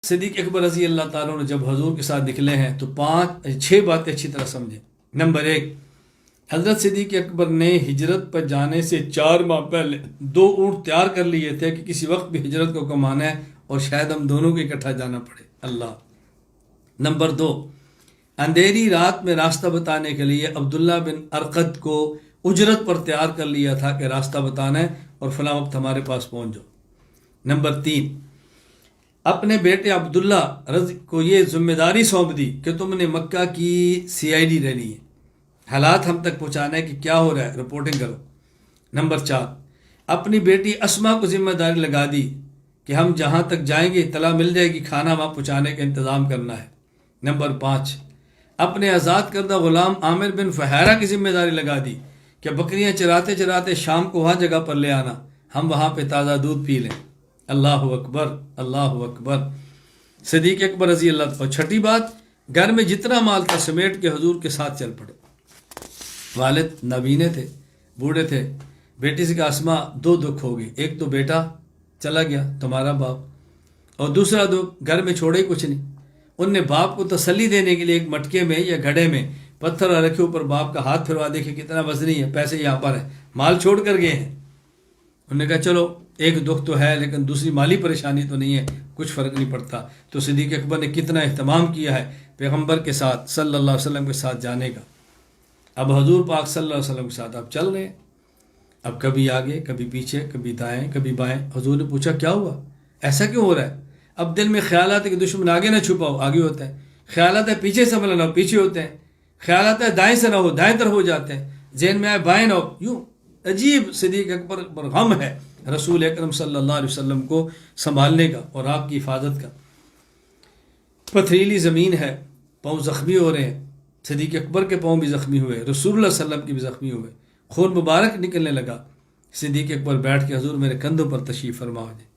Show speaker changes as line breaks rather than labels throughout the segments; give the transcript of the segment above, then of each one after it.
صدیق اکبر رضی اللہ تعالیٰ نے جب حضور کے ساتھ نکلے ہیں تو 6 باتیں اچھی طرح سمجھیں۔ نمبر 1، حضرت صدیق اکبر نے ہجرت پر جانے سے 4 ماہ پہلے 2 اونٹ تیار کر لیے تھے کہ کسی وقت بھی ہجرت کو کمانا ہے اور شاید ہم دونوں کو اکٹھا جانا پڑے اللہ۔ نمبر 2، اندھیری رات میں راستہ بتانے کے لیے عبداللہ بن ارقد کو اجرت پر تیار کر لیا تھا کہ راستہ بتانا ہے اور فلاں وقت ہمارے پاس پہنچ جاؤ۔ نمبر 3، اپنے بیٹے عبداللہ رضی کو یہ ذمہ داری سونپ دی کہ تم نے مکہ کی CID رہنی ہے، حالات ہم تک پہنچانا ہے کہ کیا ہو رہا ہے، رپورٹنگ کرو۔ نمبر 4، اپنی بیٹی اسما کو ذمہ داری لگا دی کہ ہم جہاں تک جائیں گے اطلاع مل جائے گی، کھانا وہاں پہنچانے کا انتظام کرنا ہے۔ نمبر 5، اپنے آزاد کردہ غلام عامر بن فہیرہ کی ذمہ داری لگا دی کہ بکریاں چراتے چراتے شام کو وہاں جگہ پر لے آنا، ہم وہاں پہ تازہ دودھ پی لیں۔ اللہ اکبر اللہ اکبر۔ صدیق اکبر رضی اللہ عنہ۔ 6ٹھی بات، گھر میں جتنا مال تھا سمیٹ کے حضور کے ساتھ چل پڑے۔ والد نابینے تھے، بوڑھے تھے، بیٹی سے کہا اسما 2 دکھ ہو گئے، ایک تو بیٹا چلا گیا تمہارا باپ، اور دوسرا دکھ گھر میں چھوڑے ہی کچھ نہیں۔ ان نے باپ کو تسلی دینے کے لیے ایک مٹکے میں یا گھڑے میں پتھر رکھے اوپر باپ کا ہاتھ پھروا، دیکھے کتنا وزنی ہے، پیسے یہاں پر ہیں، مال چھوڑ کر گئے ہیں۔ انہوں نے کہا چلو ایک دکھ تو ہے لیکن دوسری مالی پریشانی تو نہیں ہے، کچھ فرق نہیں پڑتا۔ تو صدیق اکبر نے کتنا اہتمام کیا ہے پیغمبر کے ساتھ صلی اللہ علیہ وسلم کے ساتھ جانے کا۔ اب حضور پاک صلی اللہ علیہ وسلم کے ساتھ آپ چل رہے ہیں، اب کبھی آگے کبھی پیچھے، کبھی دائیں کبھی بائیں۔ حضور نے پوچھا کیا ہوا، ایسا کیوں ہو رہا ہے؟ اب دل میں خیالات ہے کہ دشمن آگے نہ چھپاؤ، آگے ہوتا ہے، خیالات ہے پیچھے سے حملہ نہ ہو، پیچھے ہوتے ہیں، خیالات ہے دائیں سے نہ ہو، دائیں طرف ہو جاتے ہیں، ذہن میں آئے بائیں نہ ہو، یوں عجیب۔ صدیق اکبر پر غم ہے رسول اکرم صلی اللہ علیہ وسلم کو سنبھالنے کا اور آپ کی حفاظت کا۔ پتھریلی زمین ہے، پاؤں زخمی ہو رہے ہیں، صدیق اکبر کے پاؤں بھی زخمی ہوئے، رسول اللہ صلی اللہ علیہ وسلم کے بھی زخمی ہوئے، خون مبارک نکلنے لگا۔ صدیق اکبر بیٹھ کے حضور میرے کندھوں پر تشریف فرما ہو جائے۔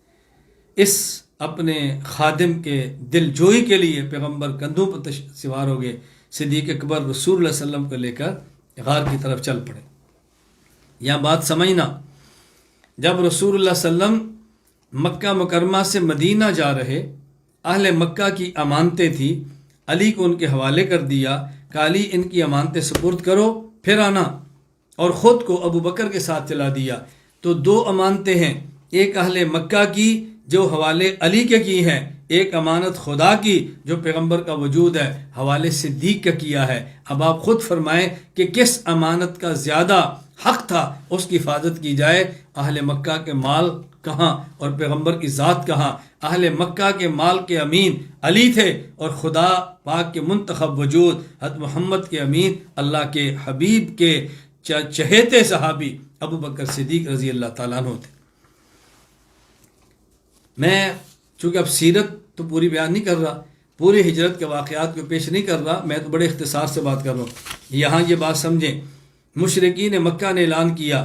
اس اپنے خادم کے دل جوئی کے لیے پیغمبر کندھوں پر سوار ہو گئے۔ صدیق اکبر رسول اللہ صلی اللہ علیہ وسلم کو لے کر غار کی طرف چل پڑے۔ یہاں بات سمجھنا، جب رسول اللہ صلی اللہ علیہ وسلم مکہ مکرمہ سے مدینہ جا رہے، اہل مکہ کی امانتیں تھیں، علی کو ان کے حوالے کر دیا کہ علی ان کی امانتیں سپرد کرو پھر آنا، اور خود کو ابو بکر کے ساتھ چلا دیا۔ تو 2 امانتیں ہیں، ایک اہل مکہ کی جو حوالے علی کے کی ہیں، ایک امانت خدا کی جو پیغمبر کا وجود ہے حوالے صدیق کا کیا ہے۔ اب آپ خود فرمائیں کہ کس امانت کا زیادہ حق تھا اس کی حفاظت کی جائے؟ اہل مکہ کے مال کہاں اور پیغمبر کی ذات کہاں؟ اہل مکہ کے مال کے امین علی تھے اور خدا پاک کے منتخب وجود حضرت محمد کے امین اللہ کے حبیب کے چہیتے صحابی ابو بکر صدیق رضی اللہ تعالیٰ عنہ تھے۔ میں چونکہ اب سیرت تو پوری بیان نہیں کر رہا، پوری ہجرت کے واقعات کو پیش نہیں کر رہا، میں تو بڑے اختصار سے بات کر رہا ہوں۔ یہاں یہ بات سمجھیں، مشرکین مکہ نے اعلان کیا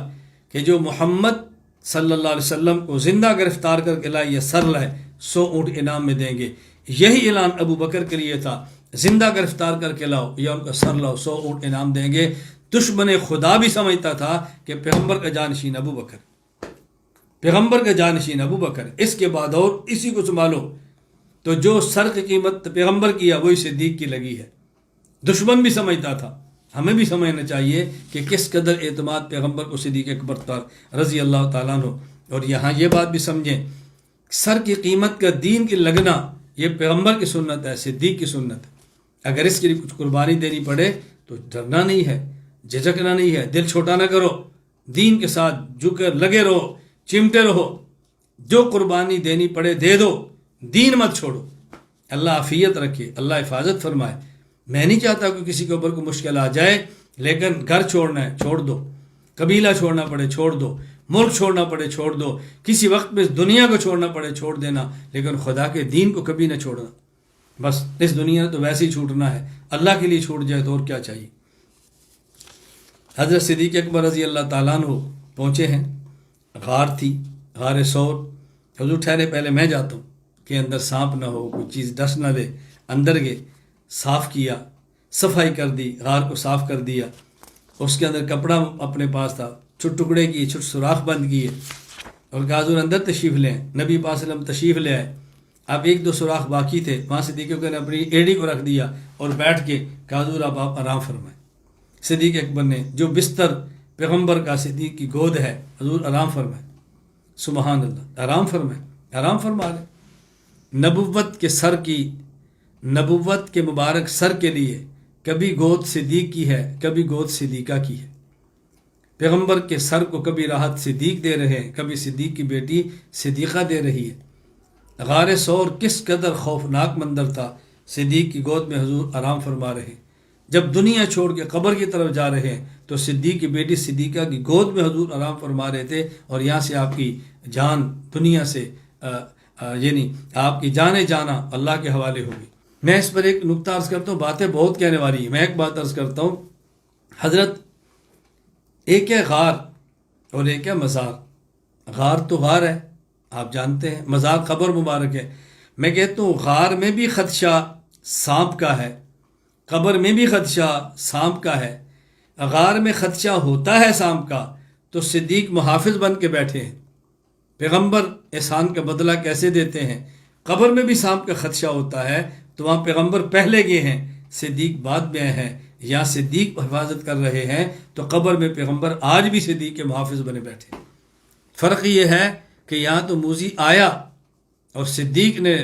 کہ جو محمد صلی اللہ علیہ وسلم کو زندہ گرفتار کر کے لائے یا سر لائے 100 اونٹ انعام میں دیں گے۔ یہی اعلان ابو بکر کے لیے تھا، زندہ گرفتار کر کے لاؤ یا ان کا سر لاؤ، 100 اونٹ انعام دیں گے۔ دشمن خدا بھی سمجھتا تھا کہ پیغمبر کا جانشین ابو بکر، پیغمبر کا جانشین ابو بکر، اس کے بعد اور اسی کو سنبھالو۔ تو جو سر کی قیمت پیغمبر کیا وہی صدیق کی لگی ہے۔ دشمن بھی سمجھتا تھا، ہمیں بھی سمجھنا چاہیے کہ کس قدر اعتماد پیغمبر کو صدیق اکبر رضی اللہ تعالیٰ عنہ۔ اور یہاں یہ بات بھی سمجھیں، سر کی قیمت کا دین کی لگنا یہ پیغمبر کی سنت ہے، صدیق کی سنت ہے۔ اگر اس کے لیے کچھ قربانی دینی پڑے تو ڈرنا نہیں ہے، جھجکنا نہیں ہے، دل چھوٹا نہ کرو، دین کے ساتھ جھک کر لگے رہو، چمٹے رہو، جو قربانی دینی پڑے دے دو، دین مت چھوڑو۔ اللہ عافیت رکھے، اللہ حفاظت فرمائے۔ میں نہیں چاہتا کہ کسی کے اوپر کوئی مشکل آ جائے، لیکن گھر چھوڑنا ہے چھوڑ دو، قبیلہ چھوڑنا پڑے چھوڑ دو، ملک چھوڑنا پڑے چھوڑ دو، کسی وقت میں دنیا کو چھوڑنا پڑے چھوڑ دینا، لیکن خدا کے دین کو کبھی نہ چھوڑنا۔ بس اس دنیا تو ویسے ہی چھوٹنا ہے، اللہ کے لیے چھوٹ جائے تو اور کیا چاہیے۔ حضرت صدیق اکبر رضی اللہ تعالیٰ عنہ پہنچے ہیں، غار تھی، غار ثور۔ حضور ٹھہرے پہلے میں جاتا ہوں کہ اندر سانپ نہ ہو، کوئی چیز ڈس نہ دے۔ اندر گئے، صاف کیا، صفائی کر دی، غار کو صاف کر دیا، اس کے اندر کپڑا اپنے پاس تھا، چھوٹ ٹکڑے کیے، چھوٹ سوراخ بند کیے اور کہا حضور اندر تشریف لیں۔ نبی پاک صلی اللہ علیہ وسلم تشریف لے آئے، اب ایک دو سوراخ باقی تھے، وہاں صدیق اکبر نے اپنی ایڑی کو رکھ دیا اور بیٹھ کے کہا حضور آپ آرام فرمائیں۔ صدیق اکبر نے جو بستر پیغمبر کا صدیق کی گود ہے، حضور آرام فرمائیں، سبحان اللہ، آرام فرمائیں، آرام فرما لیں۔ نبوت کے مبارک سر کے لیے کبھی گود صدیق کی ہے، کبھی گود صدیقہ کی ہے۔ پیغمبر کے سر کو کبھی راحت صدیق دے رہے ہیں، کبھی صدیق کی بیٹی صدیقہ دے رہی ہے۔ غار ثور کس قدر خوفناک منظر تھا، صدیق کی گود میں حضور آرام فرما رہے ہیں۔ جب دنیا چھوڑ کے قبر کی طرف جا رہے ہیں تو صدیق کی بیٹی صدیقہ کی گود میں حضور آرام فرما رہے تھے، اور یہاں سے آپ کی جان دنیا سے یعنی آپ کی جانے جانا اللہ کے حوالے ہوگی۔ میں اس پر ایک نقطہ عرض کرتا ہوں، باتیں بہت کہنے والی ہیں، میں ایک بات عرض کرتا ہوں۔ حضرت ایک ہے غار اور ایک ہے مزار۔ غار تو غار ہے، آپ جانتے ہیں، مزار قبر مبارک ہے۔ میں کہتا ہوں غار میں بھی خدشہ سانپ کا ہے، قبر میں بھی خدشہ سانپ کا ہے۔ غار میں خدشہ ہوتا ہے سانپ کا تو صدیق محافظ بن کے بیٹھے ہیں۔ پیغمبر احسان کا بدلہ کیسے دیتے ہیں؟ قبر میں بھی سانپ کا خدشہ ہوتا ہے تو وہاں پیغمبر پہلے گئے ہیں، صدیق بعد میں آئے ہیں، یا صدیق حفاظت کر رہے ہیں تو قبر میں پیغمبر آج بھی صدیق کے محافظ بنے بیٹھے۔ فرق یہ ہے کہ یہاں تو موذی آیا اور صدیق نے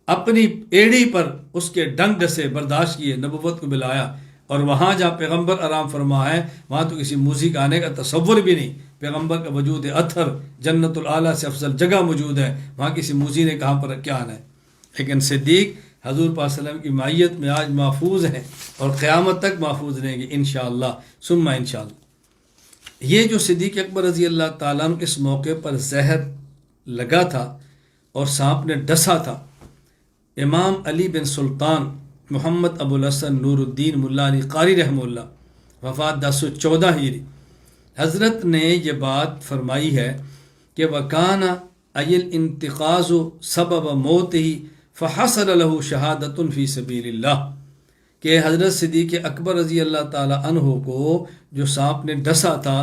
اپنی ایڑی پر اس کے ڈنگ سے برداشت کیے، نبوت کو بلایا، اور وہاں جہاں پیغمبر آرام فرما ہے وہاں تو کسی موذی کا آنے کا تصور بھی نہیں۔ پیغمبر کا وجود اطہر جنت العالیٰ سے افضل جگہ موجود ہے، وہاں کسی موذی نے کہاں پر کیا آنا ہے۔ لیکن صدیق حضور پاک صلی اللہ علیہ وسلم کی معیت میں آج محفوظ ہیں اور قیامت تک محفوظ رہیں گے انشاءاللہ ثم انشاءاللہ۔ یہ جو صدیق اکبر رضی اللہ تعالیٰ عنہ اس موقع پر زہر لگا تھا اور سانپ نے ڈسا تھا، امام علی بن سلطان محمد ابو الحسن نور الدین ملا علی قاری رحمہ اللہ، وفات 1014 ہجری، حضرت نے یہ بات فرمائی ہے کہ وَكَانَ أَيِ الْإِنْتِقَاذُ سَبَبَ مَوْتِهِ فَحَصَلَ لَهُ شَهَادَةٌ فِي سَبِيلِ اللَّهِ، کہ حضرت صدیق اکبر رضی اللہ تعالی عنہ کو جو سانپ نے ڈسا تھا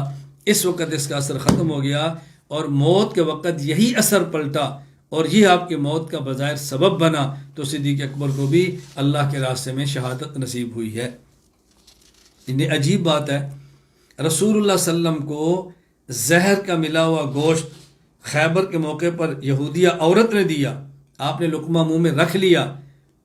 اس وقت اس کا اثر ختم ہو گیا، اور موت کے وقت یہی اثر پلٹا اور یہ آپ کے موت کا بظاہر سبب بنا، تو صدیق اکبر کو بھی اللہ کے راستے میں شہادت نصیب ہوئی ہے۔ یہ عجیب بات ہے، رسول اللہ صلی اللہ علیہ وسلم کو زہر کا ملا ہوا گوشت خیبر کے موقع پر یہودیہ عورت نے دیا، آپ نے لقمہ منہ میں رکھ لیا،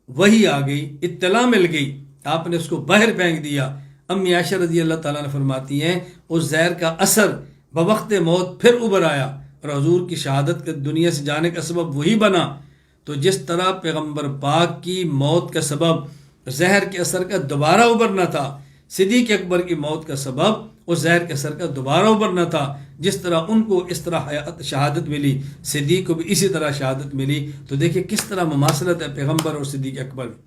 وہی آ گئی، اطلاع مل گئی، آپ نے اس کو باہر پھینک دیا۔ امی عائشہ رضی اللہ تعالیٰ نے فرماتی ہیں اس زہر کا اثر بوقت موت پھر ابھر آیا اور حضور کی شہادت کے دنیا سے جانے کا سبب وہی بنا۔ تو جس طرح پیغمبر پاک کی موت کا سبب زہر کے اثر کا دوبارہ ابھرنا تھا، صدیق اکبر کی موت کا سبب اس زہر کے اثر کا دوبارہ ابھرنا تھا۔ جس طرح ان کو اس طرح شہادت ملی، صدیق کو بھی اسی طرح شہادت ملی۔ تو دیکھیں کس طرح مماثلت ہے پیغمبر اور صدیق اکبر میں۔